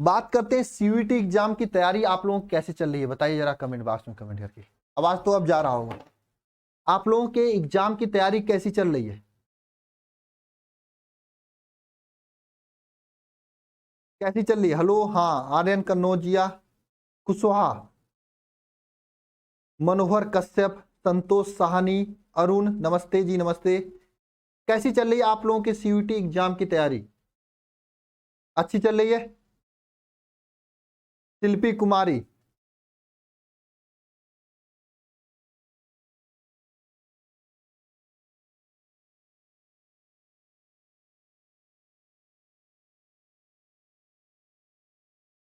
बात करते हैं सीयूईटी एग्जाम की तैयारी आप लोगों की कैसे चल रही है, बताइए जरा कमेंट बॉक्स में कमेंट करके। आवाज तो अब जा रहा होगा। आप लोगों के एग्जाम की तैयारी कैसी चल रही है, कैसी चल रही है? हेलो, हाँ, आर्यन कन्नौजिया, कुशवाहा, मनोहर कश्यप, संतोष साहनी, अरुण, नमस्ते जी, नमस्ते। कैसी चल रही है आप लोगों के सीयूईटी एग्जाम की तैयारी? अच्छी चल रही है? शिल्पी कुमारी,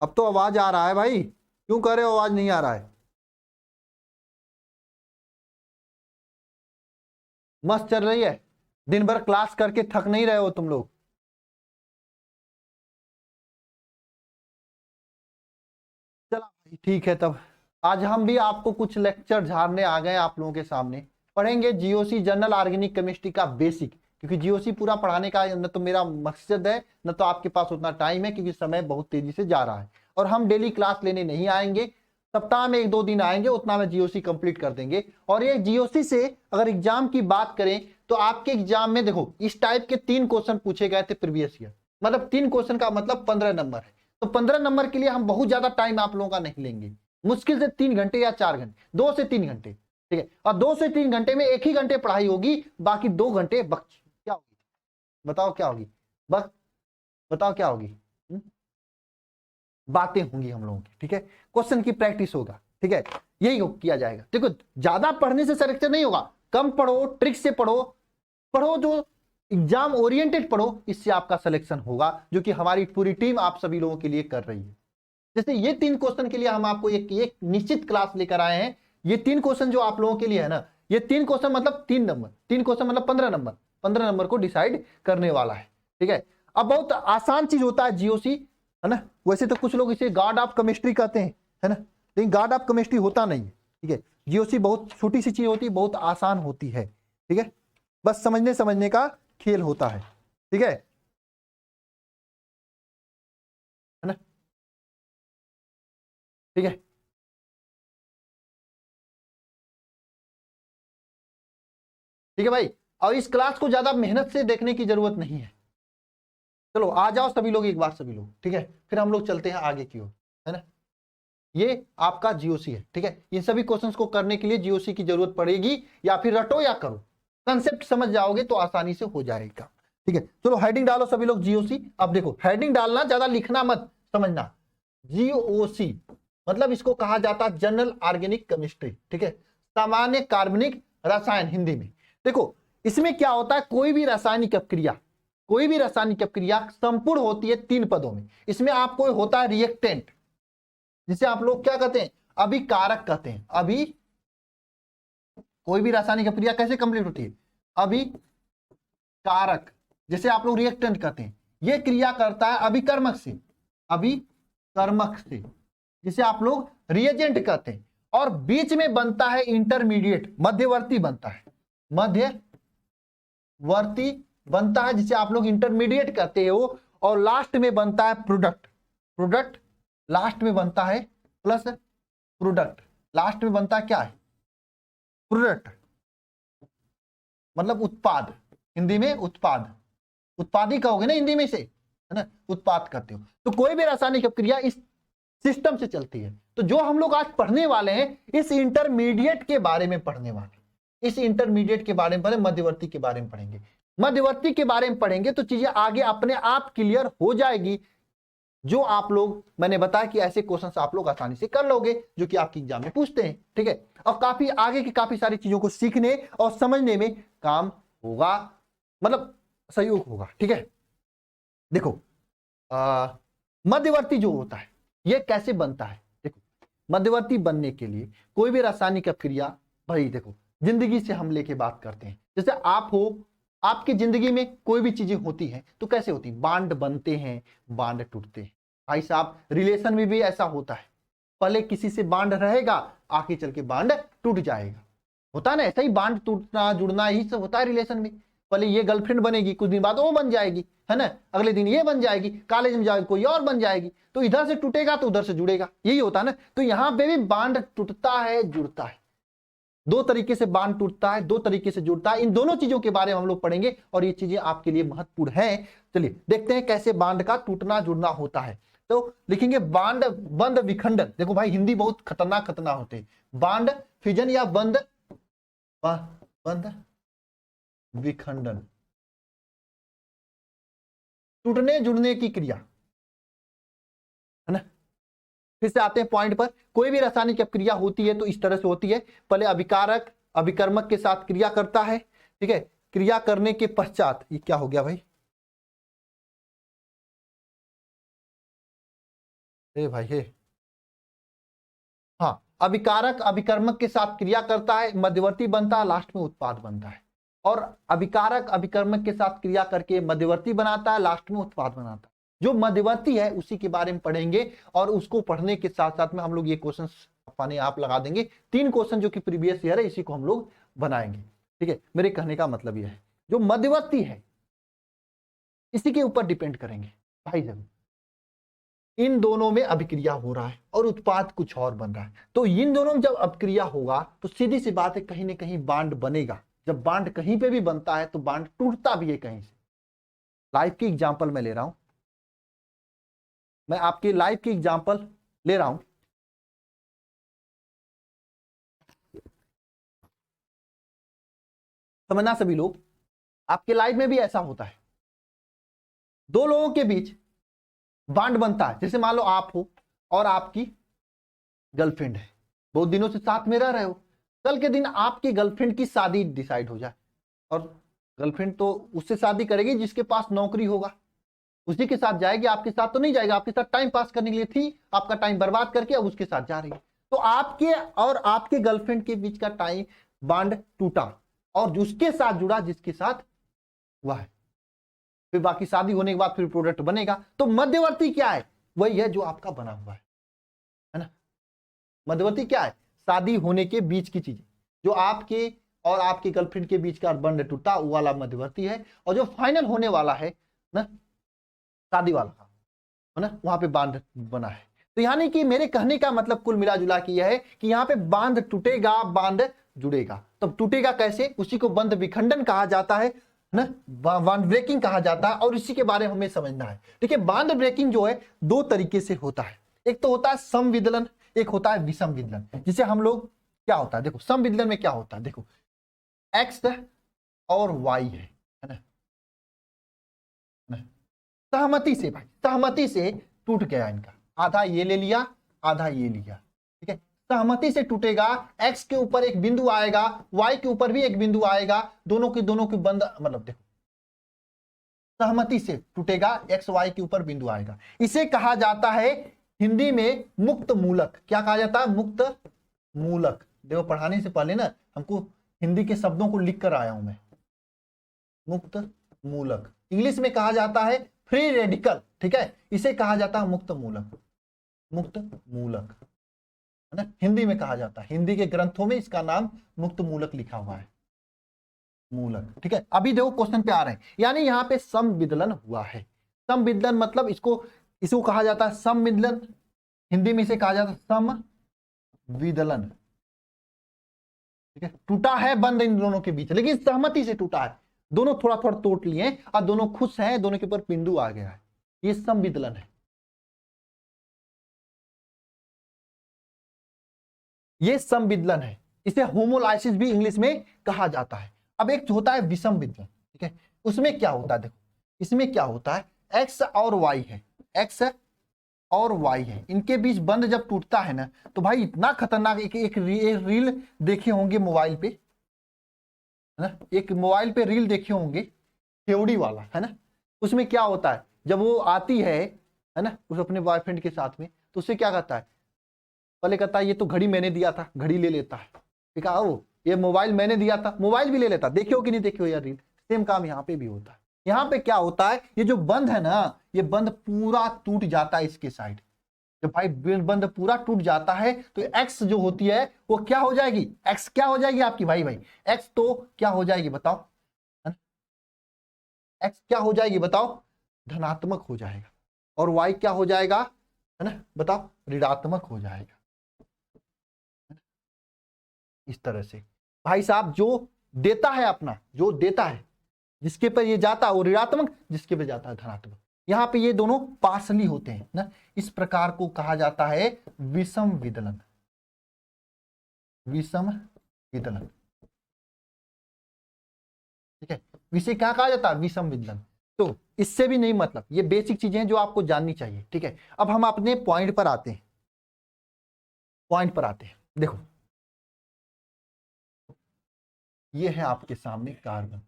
अब तो आवाज आ रहा है भाई, क्यों कह रहे हो आवाज नहीं आ रहा है? मस्त चल रही है? दिन भर क्लास करके थक नहीं रहे हो तुम लोग? चला भाई, ठीक है तब। आज हम भी आपको कुछ लेक्चर झाड़ने आ गए आप लोगों के सामने। पढ़ेंगे जीओसी जनरल ऑर्गेनिक केमिस्ट्री का बेसिक, क्योंकि जीओसी पूरा पढ़ाने का न तो मेरा मकसद है न तो आपके पास उतना टाइम है, क्योंकि समय बहुत तेजी से जा रहा है और हम डेली क्लास लेने नहीं आएंगे। सप्ताह में 1-2 दिन आएंगे, उतना में जीओसी कंप्लीट कर देंगे। और ये जीओसी से अगर एग्जाम की बात करें तो आपके एग्जाम में देखो इस टाइप के 3 क्वेश्चन पूछे गए थे प्रीवियस ईयर। मतलब 3 क्वेश्चन का मतलब 15 नंबर है। तो 15 नंबर के लिए हम बहुत ज्यादा टाइम आप लोगों का नहीं लेंगे, मुश्किल से 3 घंटे या 4 घंटे, 2 से 3 घंटे, ठीक है। और 2 से 3 घंटे में 1 ही घंटे पढ़ाई होगी, बाकी 2 घंटे बख्श क्या होगी? बताओ क्या होगी? बस बताओ क्या होगी? बातें होंगी हम लोगों की, ठीक है। क्वेश्चन की प्रैक्टिस होगा, ठीक है। यही किया जाएगा। देखो ज्यादा पढ़ने से सिलेक्शन नहीं होगा, कम पढ़ो, ट्रिक से पढ़ो, पढ़ो जो एग्जाम ओरिएंटेड पढ़ो, इससे आपका सिलेक्शन होगा, जो कि हमारी पूरी टीम आप सभी लोगों के लिए कर रही है। जैसे ये 3 क्वेश्चन के लिए हम आपको एक निश्चित क्लास लेकर आए हैं। ये 3 क्वेश्चन जो आप लोगों के लिए है ना, ये 3 क्वेश्चन मतलब 3 नंबर, 3 क्वेश्चन मतलब 15 नंबर, 15 नंबर को डिसाइड करने वाला है, ठीक है। अब बहुत आसान चीज होता है जीओसी, है ना। वैसे तो कुछ लोग इसे गॉड ऑफ केमिस्ट्री कहते हैं, है ना, लेकिन गॉड ऑफ केमिस्ट्री होता नहीं है, ठीक है। जीओसी बहुत छोटी सी चीज होती है, बहुत आसान होती है, ठीक है। बस समझने समझने का खेल होता है, ठीक है ना, ठीक है। ठीक है भाई, और इस क्लास को ज्यादा मेहनत से देखने की जरूरत नहीं है। चलो आ जाओ सभी लोग एक बार, सभी लोग, ठीक है। फिर हम लोग चलते हैं आगे की ओर, है ना। ये आपका जीओसी है, ठीक है। इन सभी क्वेश्चंस को करने के लिए जीओसी की जरूरत पड़ेगी, या फिर रटो या करो, कंसेप्ट समझ जाओगे तो आसानी से हो जाएगा, ठीक है। चलो हेडिंग डालो सभी लोग, जीओसी। अब देखो हेडिंग डालना, ज्यादा लिखना मत, समझना। जीओसी मतलब इसको कहा जाता है जनरल ऑर्गेनिक केमिस्ट्री, ठीक है, सामान्य कार्बनिक रसायन हिंदी में। देखो इसमें क्या होता है, कोई भी रासायनिक अपक्रिया, कोई भी रासायनिक अपक्रिया संपूर्ण होती है 3 पदों में। इसमें आपको होता है रिएक्टेंट, जिसे आप लोग क्या कहते हैं, अभिकारक कहते हैं। अभी कोई भी रासायनिक अपक्रिया कैसे कंप्लीट होती है, अभिकारक, जैसे आप लोग रिएक्टेंट कहते हैं। यह क्रिया करता है अभिकर्मक से, अभिकर्मक से, जिसे आप लोग रिएजेंट कहते हैं। और बीच में बनता है इंटरमीडिएट, मध्यवर्ती बनता है, मध्यवर्ती बनता है, जिसे आप लोग इंटरमीडिएट कहते हो। और लास्ट में बनता है प्रोडक्ट, प्रोडक्ट लास्ट में बनता है, प्लस प्रोडक्ट लास्ट में बनता है, क्या है, प्रोडक्ट मतलब उत्पाद, हिंदी में उत्पाद, उत्पादी कहोगे ना हिंदी में से, है ना, उत्पाद कहते हो। तो कोई भी रासायनिक अपक्रिया इस सिस्टम से चलती है। तो जो हम लोग आज पढ़ने वाले हैं, इस इंटरमीडिएट के बारे में पढ़ने वाले, इस इंटरमीडिएट के बारे में पढ़े, मध्यवर्ती के बारे में पढ़ेंगे। मध्यवर्ती के बारे में पढ़ेंगे तो चीजें आगे अपने आप क्लियर हो जाएगी, जो आप लोग, मैंने बताया कि ऐसे क्वेश्चंस आप लोग आसानी से कर लोगे, जो कि आपकी एग्जाम में पूछते हैं, ठीक है। और काफी आगे की काफी सारी चीजों को सीखने और समझने में काम होगा, मतलब सहयोग होगा, ठीक है। देखो मध्यवर्ती जो होता है ये कैसे बनता है, देखो मध्यवर्ती बनने के लिए कोई भी रासायनिक अपक्रिया, भाई देखो जिंदगी से हम लेके बात करते हैं, जैसे आप हो, आपकी जिंदगी में कोई भी चीजें होती हैं तो कैसे होती, बांड बनते हैं, बांड टूटते हैं। भाई साहब रिलेशन में भी ऐसा होता है, पहले किसी से बांड रहेगा, आगे चल के बांड टूट जाएगा, होता है ना, ऐसा ही बांड टूटना जुड़ना ही सब होता है रिलेशन में। पहले ये गर्लफ्रेंड बनेगी, कुछ दिन बाद वो बन जाएगी, है ना, अगले दिन ये बन जाएगी, कॉलेज में जाएगी कोई और बन जाएगी, तो इधर से टूटेगा तो उधर से जुड़ेगा, यही होता है ना। तो यहाँ पे भी बांध टूटता है जुड़ता है, दो तरीके से बांध टूटता है, दो तरीके से जुड़ता है। इन दोनों चीजों के बारे में हम लोग पढ़ेंगे और ये चीजें आपके लिए महत्वपूर्ण है। चलिए देखते हैं कैसे बांध का टूटना जुड़ना होता है। तो लिखेंगे बांध बंध विखंडन। देखो भाई हिंदी बहुत खतरनाक खतरनाक होते हैं। बांध फिजन या बंध बंध विखंडन, टूटने जुड़ने की क्रिया, है ना। फिर से आते हैं पॉइंट पर। कोई भी रासायनिक क्रिया होती है तो इस तरह से होती है, पहले अभिकारक अभिकर्मक के साथ क्रिया करता है, ठीक है। क्रिया करने के पश्चात, ये क्या हो गया भाई, भाई हे, हाँ, अभिकारक अभिकर्मक के साथ क्रिया करता है, मध्यवर्ती बनता है, लास्ट में उत्पाद बनता है। और अभिकारक अभिकर्मक के साथ क्रिया करके मध्यवर्ती बनाता है, लास्ट में उत्पाद बनाता है। जो मध्यवर्ती है उसी के बारे में पढ़ेंगे और उसको पढ़ने के साथ साथ में हम लोग ये क्वेश्चन अपने आप लगा देंगे। 3 क्वेश्चन जो कि प्रीवियस ईयर है इसी को हम लोग बनाएंगे, ठीक है। मेरे कहने का मतलब यह है जो मध्यवर्ती है इसी के ऊपर डिपेंड करेंगे भाई। जब इन दोनों में अभिक्रिया हो रहा है और उत्पाद कुछ और बन रहा है, तो इन दोनों में जब अभिक्रिया होगा तो सीधी सी बात है कहीं ना कहीं बांड बनेगा। जब बांड कहीं पे भी बनता है तो बांड टूटता भी है कहीं से। लाइफ की एग्जांपल मैं ले रहा हूं, मैं आपकी लाइफ की एग्जांपल ले रहा हूं। समझना सभी लोग, आपके लाइफ में भी ऐसा होता है, दो लोगों के बीच बांड बनता है। जैसे मान लो आप हो और आपकी गर्लफ्रेंड है, बहुत दिनों से साथ में रह रहे हो, कल के दिन आपकी गर्लफ्रेंड की शादी डिसाइड हो जाए, और गर्लफ्रेंड तो उससे शादी करेगी जिसके पास नौकरी होगा, उसी के साथ जाएगी, आपके साथ तो नहीं जाएगा। आपके साथ टाइम पास करने के लिए थी, आपका टाइम बर्बाद करके अब उसके साथ जा रही है। तो आपके और आपके गर्लफ्रेंड के बीच का टाइम बांड टूटा और उसके साथ जुड़ा जिसके साथ हुआ है, फिर बाकी शादी होने के बाद फिर प्रोडक्ट बनेगा। तो मध्यवर्ती क्या है, वही है जो आपका बना हुआ है ना। मध्यवर्ती क्या है, शादी होने के बीच की चीजें, जो आपके और आपके गर्लफ्रेंड के बीच का बंध टूटा वो वाला मध्यवर्ती है। और जो फाइनल होने वाला है ना, शादी वाला है ना, वहां पे बांध बना है। तो यानी कि मेरे कहने का मतलब कुल मिला जुला के यह है कि यहाँ पे बांध टूटेगा बांध जुड़ेगा। तब टूटेगा कैसे, उसी को बंध विखंडन कहा जाता है ना, बांध ब्रेकिंग कहा जाता है, और इसी के बारे में हमें समझना है। देखिए बांध ब्रेकिंग जो है दो तरीके से होता है, एक तो होता है समविदलन, एक होता है विषम विदलन। जिसे हम लोग क्या होता है, देखो समविदलन में क्या होता है, देखो एक्स और वाई है ना, सहमति से भाई, सहमति से टूट गया इनका, आधा ये ले लिया आधा ये लिया, ठीक है। सहमति से टूटेगा, एक्स के ऊपर एक बिंदु आएगा, वाई के ऊपर भी एक बिंदु आएगा, दोनों के बंद, मतलब देखो सहमति से टूटेगा, एक्स वाई के ऊपर बिंदु आएगा। इसे कहा जाता है हिंदी में मुक्त मूलक। क्या कहा जाता है, मुक्त मूलक। देखो पढ़ाने से पहले ना हमको हिंदी के शब्दों को लिख कर आया हूं मैं। मुक्त मूलक इंग्लिश में कहा जाता है फ्री रेडिकल, ठीक है, इसे कहा जाता है मुक्त मूलक, मुक्त मूलक, है ना, हिंदी में कहा जाता है। हिंदी के ग्रंथों में इसका नाम मुक्त मूलक लिखा हुआ है, मूलक, ठीक है। अभी देखो क्वेश्चन पे आ रहे हैं, यानी यहाँ पे समविदलन हुआ है। समविदलन मतलब इसको कहा जाता है समविदलन, हिंदी में इसे कहा जाता है समविदलन, ठीक है। टूटा है बंद इन दोनों के बीच, लेकिन सहमति से टूटा है, दोनों थोड़ा थोड़ा तोड़ लिए और दोनों खुश हैं, दोनों के ऊपर बिंदु आ गया है, ये समविदलन है, ये समविदलन है। इसे होमोलाइसिस भी इंग्लिश में कहा जाता है। अब एक होता है विषम विदलन, ठीक है, उसमें क्या होता है, देखो इसमें क्या होता है, एक्स और वाई है, एक्स और वाई है, इनके बीच बंध जब टूटता है ना, तो भाई इतना खतरनाक, एक रील देखे होंगे मोबाइल पे, है ना, एक मोबाइल पे रील देखे होंगे केवड़ी वाला, है ना। उसमें क्या होता है, जब वो आती है ना, उस अपने बॉयफ्रेंड के साथ में, तो उससे क्या कहता है, पहले कहता है ये तो घड़ी मैंने दिया था, घड़ी ले लेता है, ठीक है, वो ये मोबाइल मैंने दिया था, मोबाइल भी ले लेता। देखिए हो कि नहीं देखे हो यार रील, सेम काम यहाँ पे भी होता है। यहाँ पे क्या होता है, ये जो बंध है ना, ये बंध पूरा टूट जाता है इसके साइड। जब भाई बंध पूरा टूट जाता है तो एक्स जो होती है वो क्या हो जाएगी, एक्स क्या हो जाएगी आपकी, भाई एक्स तो क्या हो जाएगी बताओ, x क्या हो जाएगी बताओ, धनात्मक हो जाएगा, और y क्या हो जाएगा, है ना, बताओ, ऋणात्मक हो जाएगा। इस तरह से भाई साहब जो देता है अपना, जो देता है, जिसके पर ये जाता है वो ऋणात्मक, जिसके पर जाता है धनात्मक। यहाँ पे ये दोनों पार्शली होते हैं ना, इस प्रकार को कहा जाता है विषम विदलन। विषम विदलन, ठीक है, इसे क्या कहा जाता है, विषम विदलन। तो इससे भी नहीं मतलब, ये बेसिक चीजें हैं जो आपको जाननी चाहिए, ठीक है। अब हम अपने पॉइंट पर आते हैं, पॉइंट पर आते हैं। देखो ये है आपके सामने कार्बन,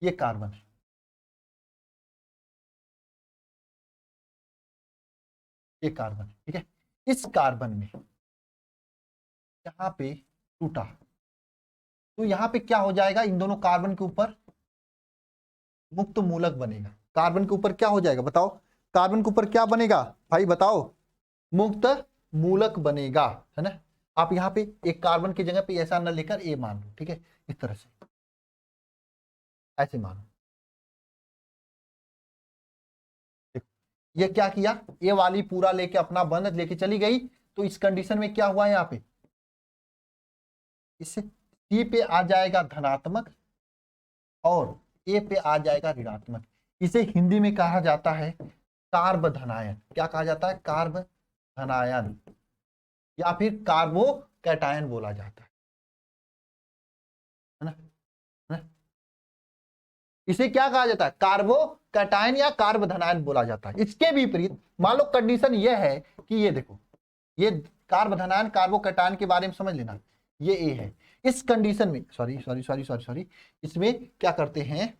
ये कार्बन है, ये कार्बन है, ठीक है। इस कार्बन में यहां पे टूटा, तो यहां पे क्या हो जाएगा, इन दोनों कार्बन के ऊपर मुक्त मूलक बनेगा। कार्बन के ऊपर क्या हो जाएगा बताओ, कार्बन के ऊपर क्या बनेगा भाई बताओ, मुक्त मूलक बनेगा, है ना। आप यहाँ पे एक कार्बन की जगह पे ऐसा न लेकर ए मान लो, ठीक है, इस तरह से ऐसे मानो। ये क्या किया, ये वाली पूरा लेके अपना बंध लेके चली गई, तो इस कंडीशन में क्या हुआ, यहाँ पे इससे सी पे आ जाएगा धनात्मक और ए पे आ जाएगा ऋणात्मक। इसे हिंदी में कहा जाता है कार्बधनायन। क्या कहा जाता है, कार्बधनायन, या फिर कार्बोकैटायन बोला जाता है ना, है ना? इसे क्या कहा जाता है, कार्बोकैटायन या कार्बधनायन बोला जाता है। इसके विपरीत मान लो कंडीशन यह है कि ये देखो, ये कार्बधनायन कार्बोकैटायन के बारे में समझ लेना, ये ए है। इस कंडीशन में सॉरी इसमें क्या करते हैं,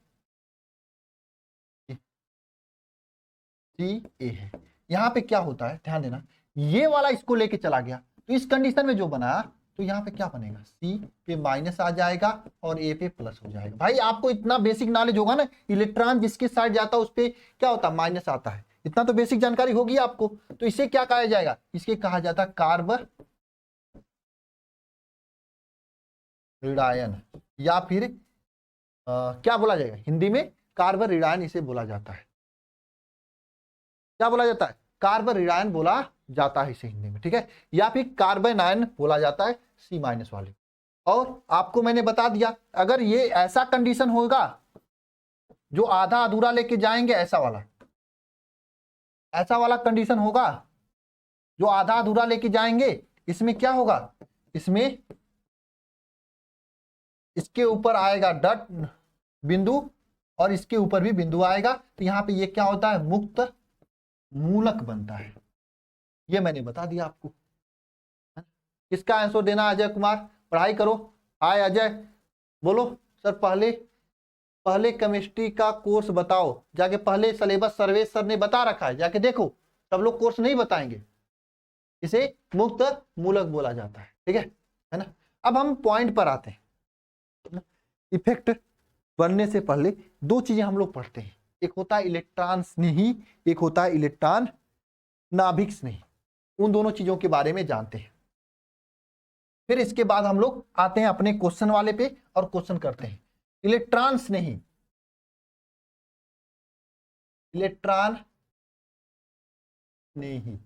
सी ए है। यहां पे क्या होता है ध्यान देना, ये वाला इसको लेके चला गया, तो इस कंडीशन में जो बना, तो यहाँ पे क्या बनेगा, सी पे माइनस आ जाएगा और ए पे प्लस हो जाएगा। भाई आपको इतना बेसिक नॉलेज होगा ना, इलेक्ट्रॉन जिसके साइड जाता है उस पे क्या होता है, माइनस आता है, इतना तो बेसिक जानकारी होगी आपको। तो इसे क्या कहा जाएगा, इसके कहा जाता है कार्ब ऋणायन, या फिर क्या बोला जाएगा हिंदी में, कार्ब ऋणायन इसे बोला जाता है। क्या बोला जाता है, कार्ब ऋणायन बोला जाता है इसे हिंदी में, ठीक है, या फिर कार्बनायन बोला जाता है सी माइनस वाले। और आपको मैंने बता दिया, अगर ये ऐसा कंडीशन होगा जो आधा अधूरा लेके जाएंगे, ऐसा वाला कंडीशन होगा जो आधा अधूरा लेके जाएंगे, इसमें क्या होगा, इसमें इसके ऊपर आएगा डट बिंदु और इसके ऊपर भी बिंदु आएगा, तो यहां पे ये क्या होता है, मुक्त मूलक बनता है। ये मैंने बता दिया आपको। किसका आंसर देना, अजय कुमार, पढ़ाई करो। हाय अजय, बोलो सर पहले केमिस्ट्री का कोर्स बताओ, जाके पहले सिलेबस सर्वेश सर ने बता रखा है, जाके देखो, सब लोग कोर्स नहीं बताएंगे। इसे मुक्त मूलक बोला जाता है, ठीक है ना। अब हम पॉइंट पर आते हैं। इफेक्ट बनने से पहले दो चीजें हम लोग पढ़ते हैं, एक होता है इलेक्ट्रॉन स्नेही, एक होता है इलेक्ट्रॉन नाभिक स्नेही। उन दोनों चीजों के बारे में जानते हैं, फिर इसके बाद हम लोग आते हैं अपने क्वेश्चन वाले पे और क्वेश्चन करते हैं। इलेक्ट्रॉन स्नेही, इलेक्ट्रॉन स्नेही,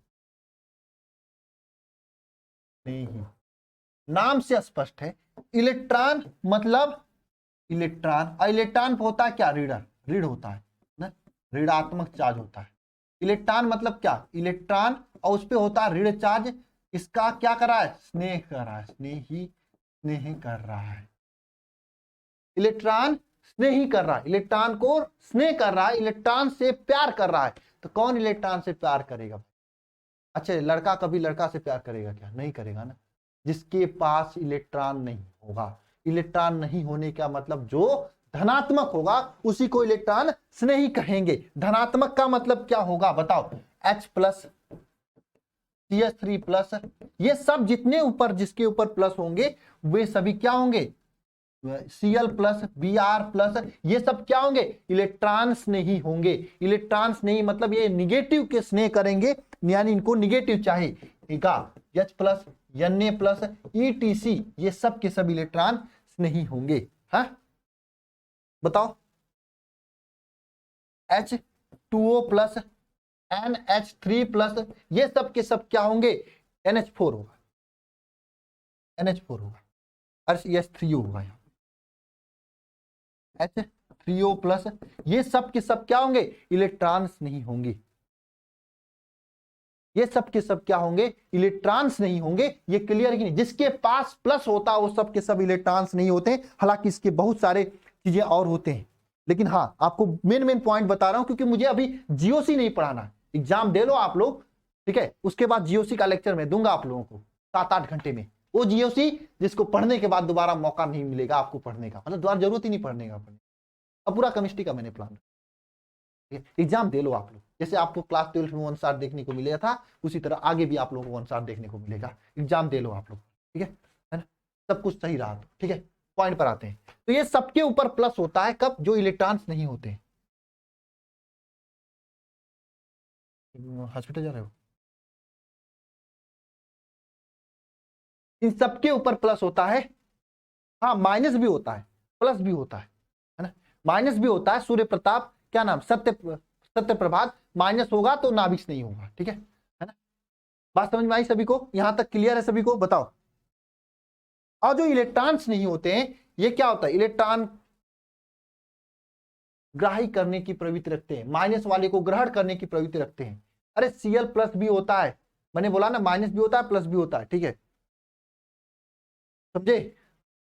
नाम से स्पष्ट है, इलेक्ट्रॉन मतलब इलेक्ट्रॉन, और इलेक्ट्रॉन होता है क्या, ऋण होता है ना, ऋणात्मक चार्ज होता है। इलेक्ट्रॉन मतलब क्या, इलेक्ट्रॉन, और उस पे होता है ऋण चार्ज। इसका क्या कर रहा है, स्नेह कर रहा है, स्नेह कर रहा है। इलेक्ट्रॉन स्नेह कर रहा है, इलेक्ट्रॉन को स्नेह कर रहा है, इलेक्ट्रॉन से प्यार कर रहा है। तो कौन इलेक्ट्रॉन से प्यार करेगा, अच्छा लड़का कभी लड़का से प्यार करेगा क्या, नहीं करेगा ना, जिसके पास इलेक्ट्रॉन नहीं होगा। इलेक्ट्रॉन नहीं होने का मतलब जो धनात्मक होगा उसी को इलेक्ट्रॉन स्नेही कहेंगे। धनात्मक का मतलब क्या होगा बताओ, H प्लस, CH3 प्लस, ये सब जितने ऊपर जिसके ऊपर प्लस होंगे वे सभी क्या होंगे, Cl प्लस, Br प्लस, ये सब क्या होंगे, इलेक्ट्रॉन स्नेही होंगे। इलेक्ट्रॉन स्नेही मतलब ये निगेटिव के स्नेह करेंगे, यानी इनको निगेटिव चाहिए, ठीक है। H plus Na plus ETC, ये सब के सब इलेक्ट्रॉन नहीं होंगे। हाँ बताओ, H2O प्लस NH3 प्लस, ये सब के सब क्या होंगे? NH4 होगा, NH4 होगा, अरे H3O होगा यहाँ, H3O प्लस, ये सब के सब क्या होंगे? इलेक्ट्रॉन्स नहीं होंगे, ये सब के सब क्या होंगे? इलेक्ट्रॉन्स नहीं होंगे। ये क्लियर है कि नहीं? जिसके पास प्लस होता है वो सब के सब इलेक्ट्रॉन्स नहीं होते, हालांकि इसके बहुत सारे चीजें और होते हैं, लेकिन हाँ आपको मेन पॉइंट बता रहा हूं क्योंकि मुझे अभी जीओसी नहीं पढ़ाना। एग्जाम दे लो आप लोग, ठीक है, उसके बाद जीओसी का लेक्चर मैं दूंगा आप लोगों को 7-8 घंटे में, वो जीओसी जिसको पढ़ने के बाद दोबारा मौका नहीं मिलेगा आपको पढ़ने का, मतलब दोबारा जरूरत ही नहीं पढ़ने का। अब पूरा केमिस्ट्री का मैंने प्लान, एग्जाम दे लो आप लोग, जैसे आपको क्लास 12 में 1 शॉट देखने को मिला था उसी तरह आगे भी आप लोगों को 1 शॉट देखने को मिलेगा। एग्जाम दे लो आप लोग, ठीक है ना? सब कुछ सही रहा तो ठीक है। पॉइंट पर आते हैं, तो ये सबके ऊपर प्लस होता है कब? जो इलेक्ट्रॉन्स नहीं होते। हॉस्पिटल जा रहे हो? इन सबके ऊपर प्लस होता है, हाँ माइनस भी होता है, प्लस भी होता है ना? माइनस भी होता है। सूर्य प्रताप, क्या नाम, सत्य प्रभात, माइनस होगा तो नाभिक नहीं होगा, ठीक है ना? बात समझ में आई सभी को? यहां तक क्लियर है सभी को? बताओ। और जो इलेक्ट्रॉन्स नहीं होते हैं, ये क्या होता है? इलेक्ट्रॉन ग्राही करने की प्रवृत्ति रखते हैं, माइनस वाले को ग्रहण करने की प्रवृत्ति रखते हैं। अरे Cl प्लस भी होता है, मैंने बोला ना, माइनस भी होता है प्लस भी होता है, ठीक है, समझे?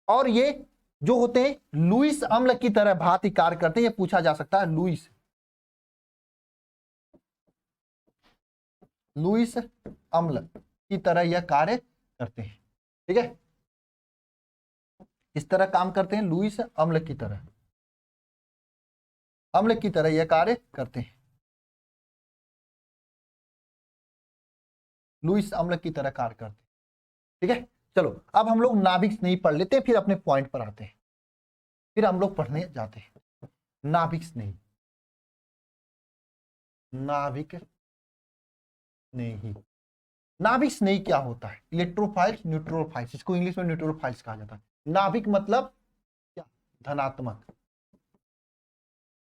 और ये जो होते हैं लुईस अम्ल की तरह भांति कार्य करते हैं, ये पूछा जा सकता है। लुईस अम्ल की तरह यह कार्य करते हैं, ठीक है, इस तरह काम करते हैं, लुईस अम्ल की तरह, अम्ल की तरह यह कार्य करते हैं, लुईस अम्ल की तरह कार्य करते हैं, ठीक है। चलो अब हम लोग नाभिक नहीं पढ़ लेते, फिर अपने पॉइंट पर आते हैं, फिर हम लोग पढ़ने जाते हैं नाभिक नहीं, नाभिक नहीं। नाभिक नहीं क्या होता है? इलेक्ट्रोफाइल्स, न्यूट्रोफाइल्स, इसको इंग्लिश में न्यूट्रोफाइल्स कहा जाता है। नाभिक मतलब क्या? धनात्मक,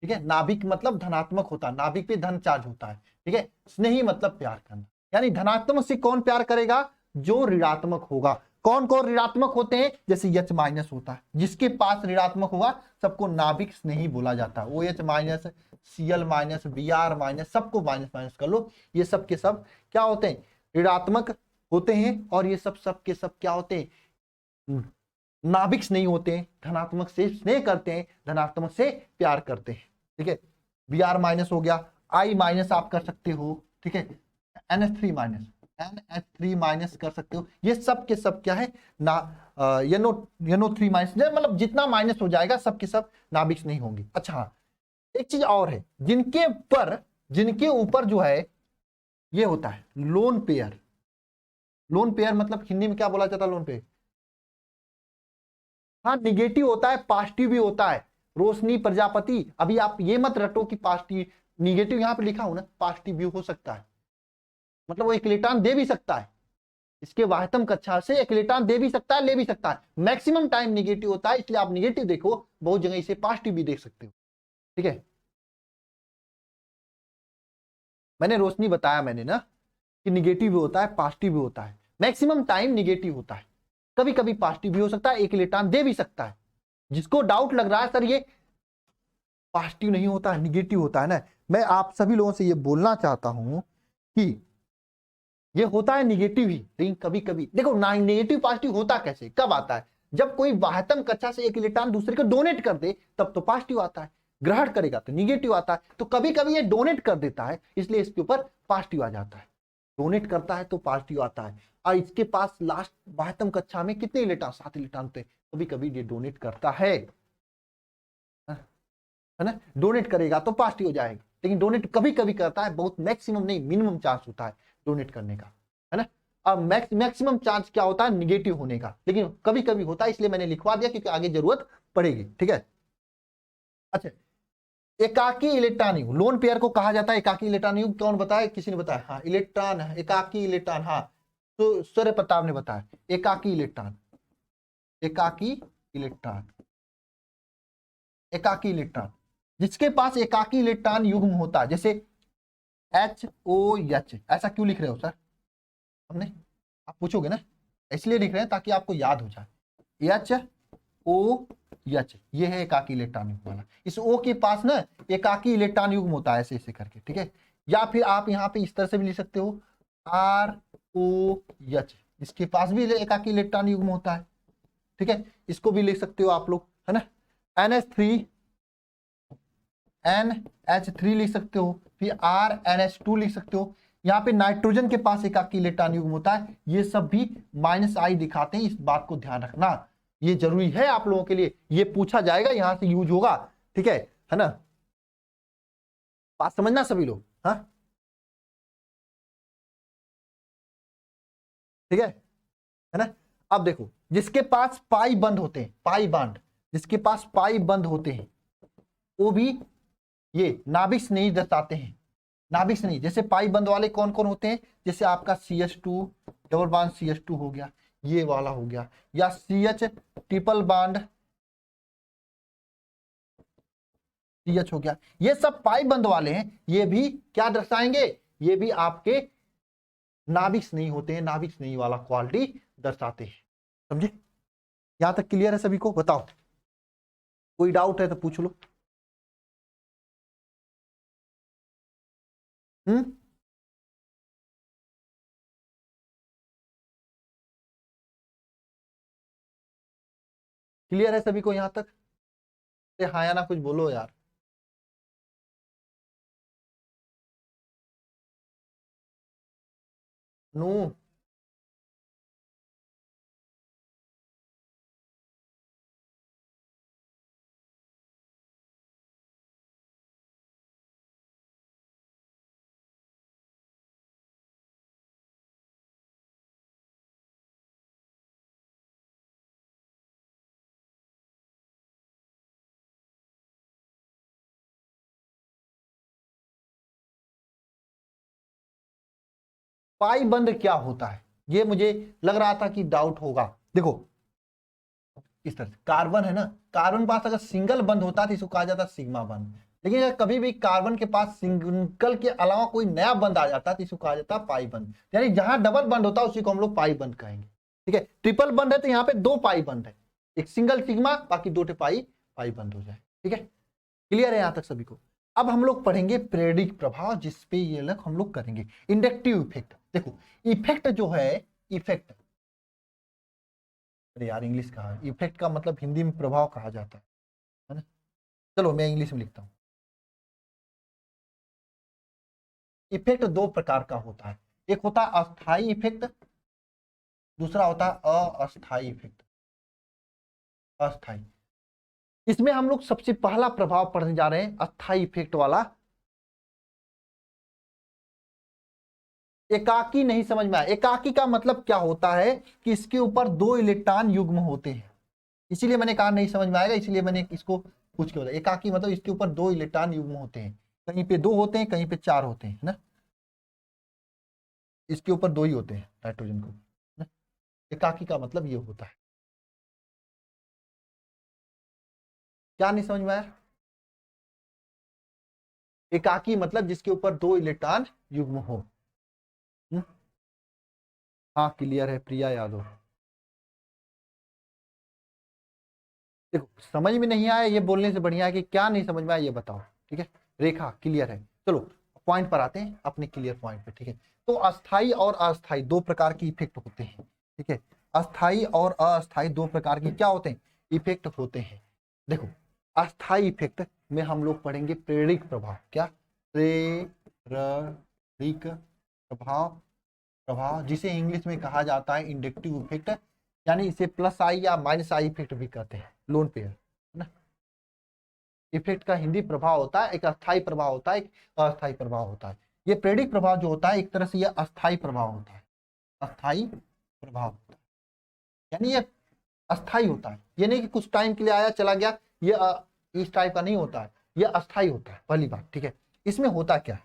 ठीक है, नाभिक मतलब धनात्मक होता है, नाभिक पे धन चार्ज होता है, ठीक है। स्नेही मतलब प्यार करना, यानी धनात्मक से कौन प्यार करेगा? जो ऋणात्मक होगा। कौन कौन ऋणात्मक होते हैं? जैसे H माइनस होता है, जिसके पास ऋणात्मक होगा सबको नाभिक स्नेही बोला जाता है। OH minus, Cl minus, Br minus, सबको माइनस माइनस कर लो, ये सब के सब क्या होते हैं? ऋणात्मक होते हैं। और ये सब के सब क्या होते हैं? नाभिक नहीं होते हैं, धनात्मक से स्नेह करते हैं, धनात्मक से प्यार करते हैं, ठीक है। Br माइनस हो गया, I माइनस आप कर सकते हो, ठीक है, NH3 माइनस, NH3 माइनस कर सकते हो। ये सब के सब क्या है? NO3 माइनस, मतलब जितना माइनस हो जाएगा सब के सब नाभिक नहीं होंगे। अच्छा हाँ, एक चीज और है, जिनके ऊपर जो है ये होता है लोन पेयर। लोन पेयर मतलब हिंदी में क्या बोला जाता है? लोन पेयर, हाँ निगेटिव होता है, पॉजिटिव भी होता है। रोशनी प्रजापति, अभी आप ये मत रटो कि पॉजिटिव निगेटिव, यहाँ पे लिखा हो ना, पॉजिटिव भी हो सकता है, मतलब वो एक इलेक्ट्रॉन दे भी सकता है, इसके वाह्यतम कक्षा से एक इलेक्ट्रॉन दे भी सकता है, ले भी सकता है। मैक्सिमम टाइम निगेटिव होता है, इसलिए आप निगेटिव देखो, बहुत जगह इसे पॉजिटिव भी देख सकते हो, ठीक है। मैंने रोशनी बताया मैंने ना कि निगेटिव भी होता है, पॉजिटिव भी होता है, मैक्सिमम टाइम निगेटिव होता है, कभी कभी पॉजिटिव भी हो सकता है, एक इलेक्ट्रॉन दे भी सकता है। जिसको डाउट लग रहा है सर ये पॉजिटिव नहीं होता है निगेटिव होता है ना, मैं आप सभी लोगों से ये बोलना चाहता हूं कि ये होता है निगेटिव ही, लेकिन कभी कभी देखो ना, नेगेटिव पॉजिटिव होता कैसे, कब आता है? जब कोई वाह्यतम कक्षा से एक इलेक्ट्रॉन दूसरे को डोनेट कर दे तब तो पॉजिटिव आता है, ग्रहण करेगा तो निगेटिव आता है। तो कभी कभी ये डोनेट कर देता है, इसलिए इसके ऊपर पॉजिटिव आ जाता है। डोनेट करता है तो पॉजिटिव आता है। और इसके पास लास्ट वाह्यतम कक्षा में कितने इलेक्ट्रॉन? 7 इलेक्ट्रॉन थे। कभी कभी ये डोनेट करता है ना, डोनेट करेगा तो पॉजिटिव हो जाएगा, लेकिन डोनेट कभी कभी करता है, बहुत मैक्सिमम नहीं, मिनिमम चांस होता है डोनेट करने का, है ना। अब मैक्सिमम चांस क्या होता है? निगेटिव होने का, लेकिन कभी कभी होता है, इसलिए मैंने लिखवा दिया क्योंकि आगे जरूरत पड़ेगी, ठीक है। अच्छा, एकाकी इलेक्ट्रॉन युग्म, लोन पेयर को कहा जाता है एकाकी इलेक्ट्रॉन युग्म। कौन बताए? किसी ने बताया? हाँ इलेक्ट्रॉन, एकाकी इलेक्ट्रॉन, हाँ तो सूर्य प्रताप ने बताया, एकाकी इलेक्ट्रॉन, एकाकी इलेक्ट्रॉन, एकाकी इलेक्ट्रॉन, जिसके पास एकाकी इलेक्ट्रॉन युग्म होता है, जैसे HOH, ऐसा क्यों लिख रहे हो सर हमने, आप पूछोगे ना, इसलिए लिख रहे हैं ताकि आपको याद हो जाए। HOH ये है एकाकी इलेक्ट्रॉन युग्म वाला, इस O के पास ना एकाकी इलेक्ट्रॉन युग्म होता है, ऐसे ऐसे करके, ठीक है। या फिर आप यहाँ पे इस तरह से भी लिख सकते हो ROH, इसके पास भी एकाकी इलेक्ट्रॉन युग्म होता है, ठीक है, इसको भी लिख सकते हो आप लोग, है ना। NH3 लिख सकते हो, फिर RNH2 लिख सकते हो। यहाँ पे नाइट्रोजन के पास एकाकी इलेक्ट्रॉन युग्म होता है, ये सब भी -I दिखाते हैं, इस बात को ध्यान रखना, ये जरूरी है आप लोगों के लिए, ये पूछा जाएगा, यहां से यूज होगा, ठीक है ना, बात समझना सभी लोग, हाँ ठीक है ना। अब देखो, जिसके पास पाई बंद होते हैं, पाई बंद, जिसके पास पाई बंद होते हैं, वो भी ये नाभिक स्नेही दर्शाते हैं, नाभिक स्नेही। जैसे पाई बंद वाले कौन कौन होते हैं, जैसे आपका CH2 डबल बॉन्ड CH2 हो गया, ये वाला हो गया, या CH ट्रिपल बॉन्ड CH हो गया, ये सब पाई बंद वाले हैं, ये भी क्या दर्शाएंगे, ये भी आपके नाभिक स्नेही होते हैं, नाभिक स्नेही वाला क्वालिटी दर्शाते हैं, समझे। यहां तक क्लियर है सभी को, बताओ कोई डाउट है तो पूछ लो। क्लियर है सभी को यहां तक, हाँ या ना कुछ बोलो यार। नू पाई बंद क्या होता है, ये मुझे लग रहा था कि डाउट होगा। देखो इस तरह से कार्बन है ना, कार्बन पास अगर सिंगल बंद होता है तो इसको कहा जाता है सिग्मा बंद, लेकिन अगर कभी भी कार्बन के पास सिंगल के अलावा कोई नया बंद आ जाता है तो इसको कहा जाता है पाई बंद, यानी जहां डबल बंद होता है उसी को हम लोग पाई बंद कहेंगे, ठीक है। ट्रिपल बंद है तो यहाँ पे 2 पाई बंद है, एक सिंगल सिग्मा, बाकी 2 पाई पाई बंद हो जाए, ठीक है। क्लियर है यहां तक सभी को। अब हम लोग पढ़ेंगे प्रेरिक प्रभाव, जिसपे ये अलग हम लोग करेंगे इंडक्टिव इफेक्ट। देखो इफेक्ट जो है, इफेक्ट, अरे यार इंग्लिश कहा है, इफेक्ट का मतलब हिंदी में प्रभाव कहा जाता है ना। चलो मैं इंग्लिश में लिखता हूं। इफेक्ट 2 प्रकार का होता है, एक होता है अस्थाई इफेक्ट, दूसरा होता है अस्थाई इफेक्ट। अस्थाई, इसमें हम लोग सबसे पहला प्रभाव पढ़ने जा रहे हैं अस्थाई इफेक्ट वाला। एकाकी नहीं समझ में आया, एकाकी का मतलब क्या होता है कि इसके ऊपर 2 इलेक्ट्रॉन युग्म होते हैं, इसीलिए मैंने कहा नहीं समझ में आएगा, इसलिए मैंने इसको पूछ के बताया। एकाकी मतलब इसके ऊपर 2 इलेक्ट्रॉन युग्म होते हैं, कहीं पे 2 होते हैं, कहीं पे 4 होते हैं, है ना, इसके ऊपर 2 ही होते हैं नाइट्रोजन को, है ना? एकाकी का मतलब ये होता है। क्या नहीं समझ में आया, एकाकी मतलब जिसके ऊपर 2 इलेक्ट्रॉन युग्म हो। हाँ क्लियर है प्रिया यादव। देखो समझ में नहीं आया ये बोलने से बढ़िया है कि क्या नहीं समझ में आया ये बताओ, ठीक है। रेखा क्लियर है, चलो पॉइंट पर आते हैं, अपने क्लियर पॉइंट पे, ठीक है। तो अस्थाई और अस्थाई 2 प्रकार की इफेक्ट होते हैं, ठीक है। अस्थाई और अस्थाई 2 प्रकार की क्या होते हैं, इफेक्ट होते हैं। देखो अस्थाई इफेक्ट में हम लोग पढ़ेंगे प्रेरिक प्रभाव, क्या प्रेरिक प्रभाव, प्रभाव जिसे इंग्लिश में कहा जाता है इंडक्टिव इफेक्ट, यानी इसे +I या -I इफेक्ट भी कहते हैं, लोन पेयर, है ना। इफेक्ट का हिंदी प्रभाव होता है, एक अस्थाई प्रभाव होता है, एक अस्थाई प्रभाव होता है। ये प्रेरिक प्रभाव जो होता है एक तरह से ये अस्थाई प्रभाव होता है, अस्थाई प्रभाव होता है, यानी ये अस्थाई होता है, ये नहीं कि कुछ टाइम के लिए आया चला गया, ये इस टाइप का नहीं होता है, ये अस्थाई होता है, पहली बात, ठीक है। इसमें होता क्या है,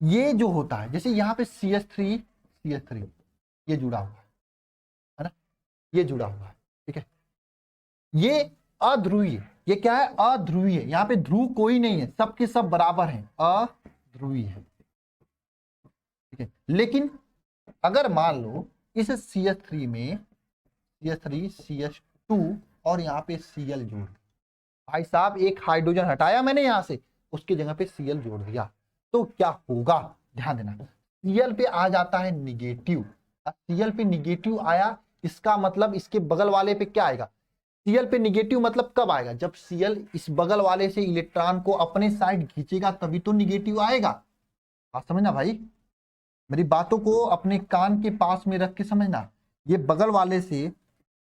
ये जो होता है, जैसे यहाँ पे CH3 ये जुड़ा हुआ है ना, ये जुड़ा हुआ है, ठीक है। ये अध्रुवीय, ये क्या है, अध्रुवीय, यहाँ पे ध्रुव कोई नहीं है, सबके सब बराबर हैं, अध्रुवीय है, ठीक है। लेकिन अगर मान लो इस CH3 में CH3 CH2 और यहाँ पे Cl जोड़ दिया, भाई साहब एक हाइड्रोजन हटाया मैंने यहाँ से, उसकी जगह पे Cl जोड़ दिया, तो क्या होगा, ध्यान देना, Cl पे आ जाता है निगेटिव। Cl पे निगेटिव आया, इसका मतलब इसके बगल वाले पे क्या आएगा, Cl पे निगेटिव मतलब कब आएगा, जब Cl इस बगल वाले से इलेक्ट्रॉन को अपने साइड खींचेगा तभी तो निगेटिव आएगा। बात समझना भाई, मेरी बातों को अपने कान के पास में रख के समझना। ये बगल वाले से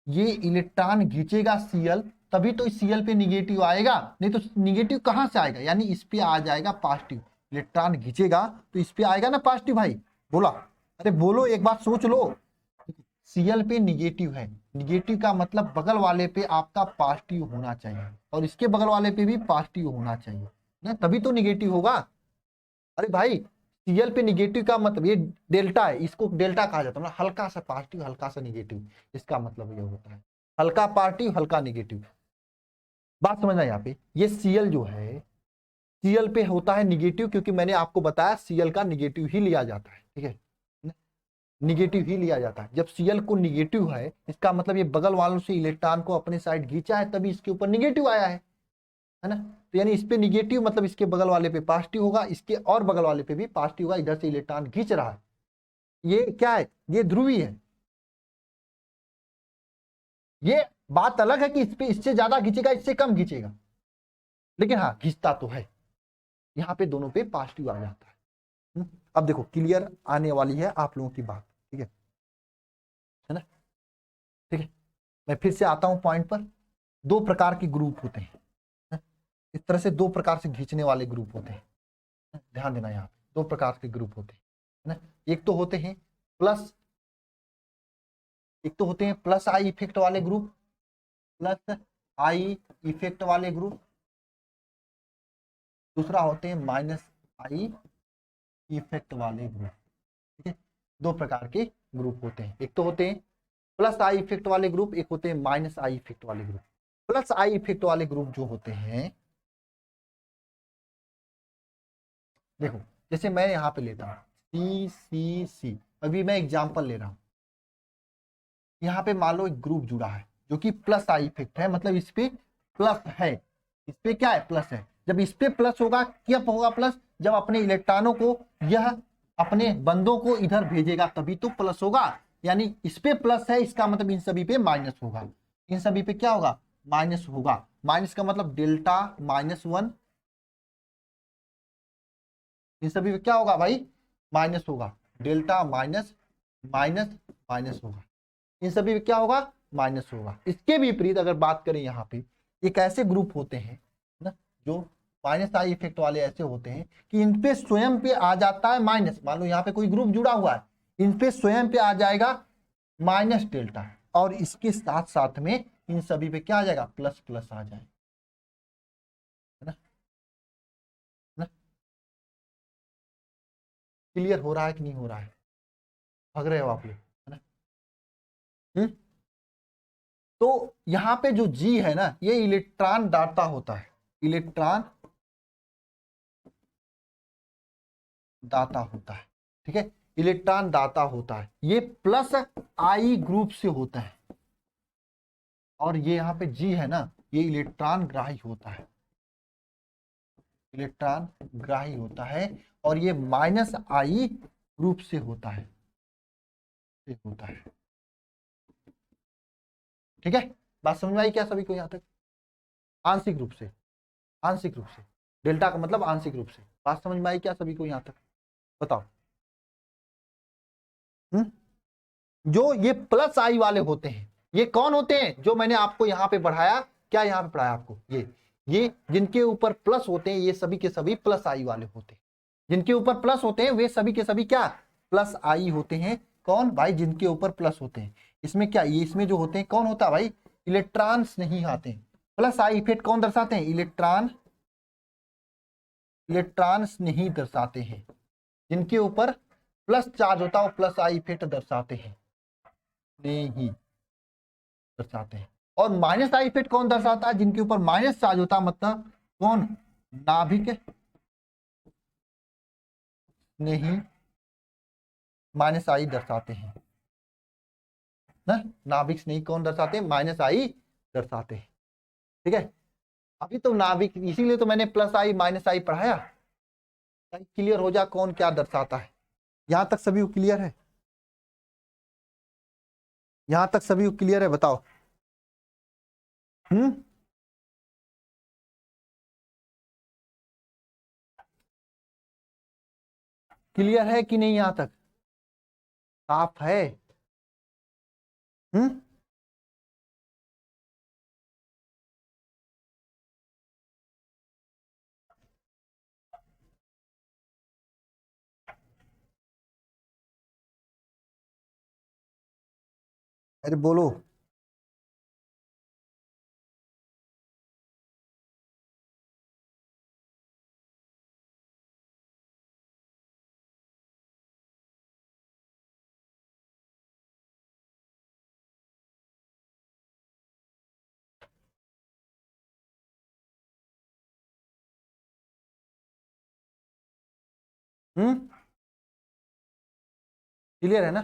ये इलेक्ट्रॉन खींचेगा Cl, तभी तो इस Cl पे निगेटिव आएगा, नहीं तो निगेटिव कहां से आएगा, यानी इस पे आ जाएगा पॉजिटिव, इलेक्ट्रॉन खींचेगा तो इस पे आएगा ना पॉजिटिव। भाई बोला, अरे बोलो, एक बात सोच लो, Cl पे निगेटिव है, निगेटिव का मतलब बगल वाले पे आपका पॉजिटिव होना चाहिए और इसके बगल वाले पे भी पॉजिटिव होना चाहिए ना, तभी तो निगेटिव होगा। अरे भाई Cl पे निगेटिव का मतलब ये डेल्टा है, इसको डेल्टा कहा जाता है, मतलब हल्का सा पॉजिटिव हल्का सा निगेटिव, इसका मतलब ये होता है हल्का पॉजिटिव हल्का निगेटिव। बात समझना, यहाँ पे ये Cl जो है, Cl पे होता है निगेटिव, क्योंकि मैंने आपको बताया Cl का निगेटिव ही लिया जाता है, ठीक है, निगेटिव ही लिया जाता है। जब Cl को निगेटिव है, इसका मतलब ये बगल वालों से इलेक्ट्रॉन को अपने साइड खींचा है, तभी इसके ऊपर निगेटिव आया है ना। तो यानी इस पे निगेटिव मतलब इसके बगल वाले पे पॉजिटिव होगा, इसके और बगल वाले पे भी पॉजिटिव होगा, इधर से इलेक्ट्रॉन खींच रहा है, ये क्या है, ये ध्रुवीय है। ये बात अलग है कि इस पे इससे ज्यादा खींचेगा इससे कम खींचेगा, लेकिन हाँ खींचता तो है, यहाँ पे दोनों पे पॉजिटिव आ जाता है। अब देखो क्लियर आने वाली है आप लोगों की बात, ठीक है ना, ठीक है। मैं फिर से आता हूं पॉइंट पर, दो प्रकार के ग्रुप होते हैं, इस तरह से दो प्रकार से खींचने वाले ग्रुप होते हैं, ध्यान देना, यहाँ पे दो प्रकार के ग्रुप होते हैं ना। एक तो होते हैं प्लस आई इफेक्ट वाले ग्रुप, प्लस आई इफेक्ट वाले ग्रुप, दूसरा होते हैं माइनस आई इफेक्ट वाले ग्रुप, ठीक है। दो प्रकार के ग्रुप होते हैं, एक तो होते हैं प्लस आई इफेक्ट वाले ग्रुप, एक होते हैं माइनस आई इफेक्ट वाले ग्रुप। प्लस आई इफेक्ट वाले ग्रुप जो होते हैं, देखो जैसे मैं यहाँ पे लेता हूँ CCC, अभी मैं एग्जांपल ले रहा हूँ, यहाँ पे मान लो एक ग्रुप जुड़ा है जो कि प्लस आई इफेक्ट है, मतलब इस पे प्लस है, इस पे क्या है, प्लस है। जब इस पे प्लस होगा, कब होगा प्लस, जब अपने इलेक्ट्रॉनों को यह अपने बंदों को इधर भेजेगा तभी तो प्लस होगा, यानी इस पे प्लस है, इसका मतलब इन सभी पे माइनस होगा, इन सभी पे क्या होगा, माइनस होगा। माइनस का मतलब डेल्टा -1, इन सभी पे क्या होगा भाई, माइनस होगा, डेल्टा माइनस माइनस माइनस होगा, इन सभी में क्या होगा, माइनस होगा। इसके विपरीत अगर बात करें, यहाँ पे एक ऐसे ग्रुप होते हैं ना जो माइनस आई इफेक्ट वाले ऐसे होते हैं कि इन पे स्वयं पे आ जाता है माइनस, मान लो यहाँ पे कोई ग्रुप जुड़ा हुआ है, इन पे स्वयं पे आ जाएगा माइनस डेल्टा, और इसके साथ साथ में इन सभी पे क्या आ जाएगा, प्लस प्लस आ जाएगा, है ना। क्लियर हो रहा है कि नहीं हो रहा है, भाग रहे हो आप लोग, है ना। तो यहाँ पे जो G है ना, ये इलेक्ट्रॉन दाता होता है, इलेक्ट्रॉन दाता होता है, ठीक है, इलेक्ट्रॉन दाता होता है। ये प्लस आई ग्रुप से होता है, और ये यहाँ पे G है ना, ये इलेक्ट्रॉन ग्राही होता है, इलेक्ट्रॉन ग्राही होता है, और ये माइनस आई ग्रुप से होता है, ठीक है। बात समझ में आई क्या सभी को यहाँ तक, आंशिक रूप से, आंशिक रूप से, डेल्टा का मतलब आंशिक रूप से, बात समझ में आई क्या सभी को यहाँ तक, बताओ। जो ये प्लस आई वाले होते हैं, ये कौन होते हैं, जो मैंने आपको यहाँ पे बढ़ाया, क्या यहाँ पे पढ़ाया आपको, ये जिनके ऊपर प्लस होते हैं, ये सभी के सभी प्लस आई वाले होते हैं, जिनके ऊपर प्लस होते हैं वे सभी के सभी क्या, प्लस आई होते हैं। कौन भाई, जिनके ऊपर प्लस होते हैं, इसमें क्या, ये इसमें जो होते हैं कौन होता है भाई, इलेक्ट्रॉन्स नहीं आते हैं। प्लस आई इफेक्ट कौन दर्शाते हैं, इलेक्ट्रॉन्स नहीं दर्शाते हैं, जिनके ऊपर प्लस चार्ज होता है वो प्लस आई इफेक्ट दर्शाते हैं, नहीं दर्शाते हैं। और माइनस आई इफेक्ट कौन दर्शाता है? जिनके ऊपर माइनस चार्ज होता है, मतलब कौन? नाभिक नहीं माइनस आई दर्शाते हैं ना, नाभिक नहीं कौन दर्शाते हैं? माइनस आई दर्शाते हैं। ठीक है, अभी तो नाभिक, इसीलिए तो मैंने प्लस आई माइनस आई पढ़ाया, क्लियर हो जा कौन क्या दर्शाता है। यहां तक सभी क्लियर है? यहां तक सभी क्लियर है? बताओ। हम्म, क्लियर है कि नहीं? यहां तक साफ है? हम्म, अरे बोलो। हम्म, क्लियर है ना?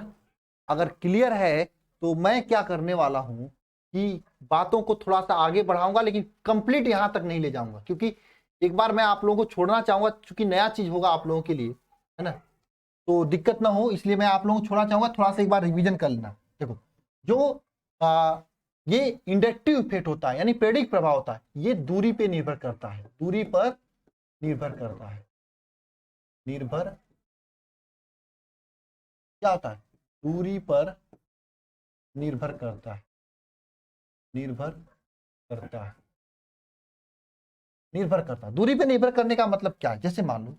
अगर क्लियर है तो मैं क्या करने वाला हूं कि बातों को थोड़ा सा आगे बढ़ाऊंगा, लेकिन कंप्लीट यहां तक नहीं ले जाऊंगा, क्योंकि एक बार मैं आप लोगों को छोड़ना चाहूंगा, क्योंकि नया चीज होगा आप लोगों के लिए, है ना, तो दिक्कत ना हो, इसलिए मैं आप लोगों को छोड़ना चाहूंगा। थोड़ा सा एक बार रिवीजन कर लेना। देखो, जो ये इंडक्टिव इफेक्ट होता है, यानी प्रेरिक प्रभाव होता है, ये दूरी पे निर्भर करता है, दूरी पर निर्भर करता है। निर्भर क्या होता है? दूरी पर निर्भर करता है, निर्भर करता है, निर्भर करता है। दूरी पे निर्भर करने का मतलब क्या है? जैसे मान लो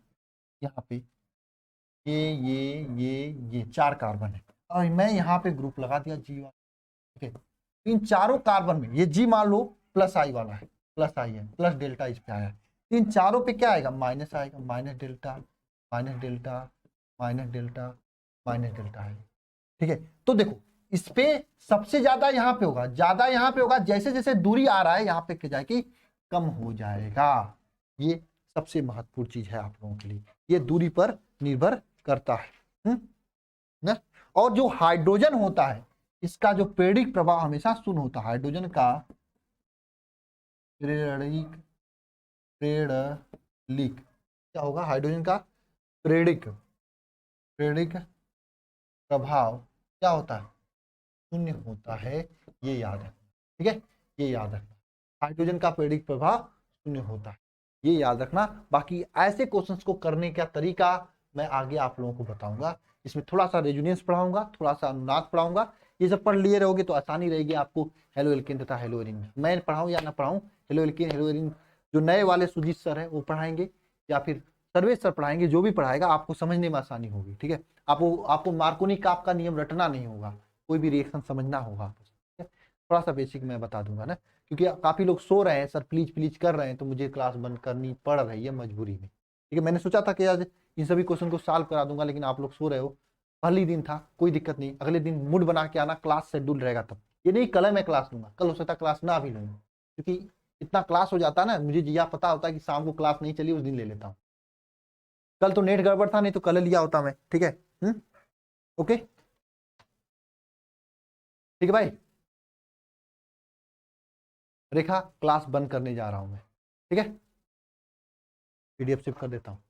यहाँ पे ये चार कार्बन है, और मैं यहाँ पे ग्रुप लगा दिया जी वाला। ठीक है, इन चारों कार्बन में ये जी मान लो प्लस आई वाला है, प्लस आई है, प्लस डेल्टा इस पे आया है, तो इन चारों पे क्या आएगा? माइनस आएगा, minus delta, minus delta, minus delta, minus delta है। ठीक है, तो देखो इस पे सबसे ज्यादा यहाँ पे होगा, ज्यादा यहाँ पे होगा, जैसे जैसे दूरी आ रहा है यहाँ पे क्या जाएगी? कम हो जाएगा। ये सबसे महत्वपूर्ण चीज है आप लोगों के लिए, ये दूरी पर निर्भर करता है। ना? और जो हाइड्रोजन होता है, इसका जो प्रेरिक प्रभाव हमेशा शून्य होता है। हाइड्रोजन का प्रेरिक, प्रेरलिक क्या होगा? हाइड्रोजन का प्रेरिक, प्रेरिक प्रभाव क्या होता है? शून्य होता है। ये याद रखना। ठीक है, ये याद रखना, हाइड्रोजन का प्रेरिक प्रभाव शून्य होता है, ये याद रखना। बाकी ऐसे क्वेश्चंस को करने का तरीका मैं आगे आप लोगों को बताऊंगा। इसमें थोड़ा सा रेजोनेंस पढ़ाऊंगा, थोड़ा सा अनुनाद पढ़ाऊंगा। ये सब पढ़ लिए रहोगे तो आसानी रहेगी आपको हेलो एल्केन तथा हेलो एरिन में। मैं पढ़ाऊं या ना पढ़ाऊं, हेलो एल्केन हेलो एरिन जो नए वाले सुजीत सर है वो पढ़ाएंगे, या फिर सर्वेश सर पढ़ाएंगे, जो भी पढ़ाएगा आपको समझने में आसानी होगी। ठीक है, आपको मार्कोनी का आपका नियम रटना नहीं होगा, कोई भी रिएक्शन समझना होगा। थोड़ा सा बेसिक मैं बता दूंगा ना, क्योंकि काफी लोग सो रहे हैं, सर प्लीज प्लीज कर रहे हैं, तो मुझे क्लास बंद करनी पड़ रही है मजबूरी में। ठीक है, मैंने सोचा था कि आज इन सभी क्वेश्चन को सॉल्व करा दूंगा, लेकिन आप लोग सो रहे हो, पहले ही दिन था, कोई दिक्कत नहीं, अगले दिन मूड बना के आना, क्लास शेड्यूल रहेगा तब। ये नहीं कल मैं क्लास लूंगा, कल हो सकता क्लास ना भी लूंगा, क्योंकि इतना क्लास हो जाता है ना, मुझे यह पता होता है कि शाम को क्लास नहीं चली उस दिन ले लेता हूँ। कल तो नेट गड़बड़ था, नहीं तो कल लिया होता मैं। ठीक है, ओके, ठीक है भाई। रेखा, क्लास बंद करने जा रहा हूं मैं। ठीक है, पीडीएफ शिफ्ट कर देता हूँ।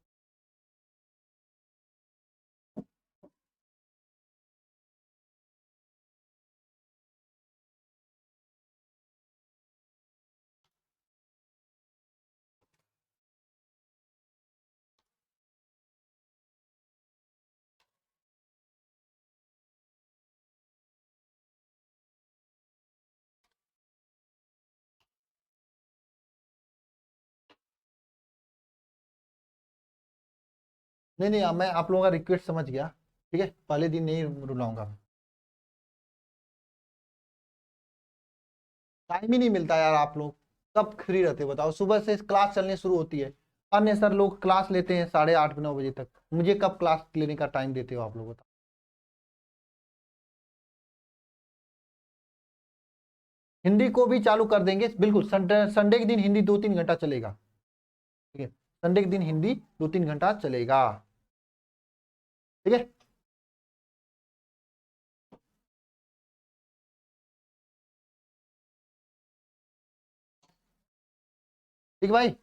नहीं नहीं, मैं आप लोगों का रिक्वेस्ट समझ गया। ठीक है, पहले दिन नहीं रुलाऊंगा। टाइम ही नहीं मिलता यार, आप लोग कब फ्री रहते हो बताओ? सुबह से क्लास चलने शुरू होती है, अन्य सर लोग क्लास लेते हैं 8:30-9 बजे तक, मुझे कब क्लास लेने का टाइम देते हो आप लोग बताओ। हिंदी को भी चालू कर देंगे बिल्कुल, संडे संडे के दिन हिंदी 2-3 घंटा चलेगा, ठीक है, संडे के दिन हिंदी 2-3 घंटा चलेगा, ठीक है। ठीक भाई।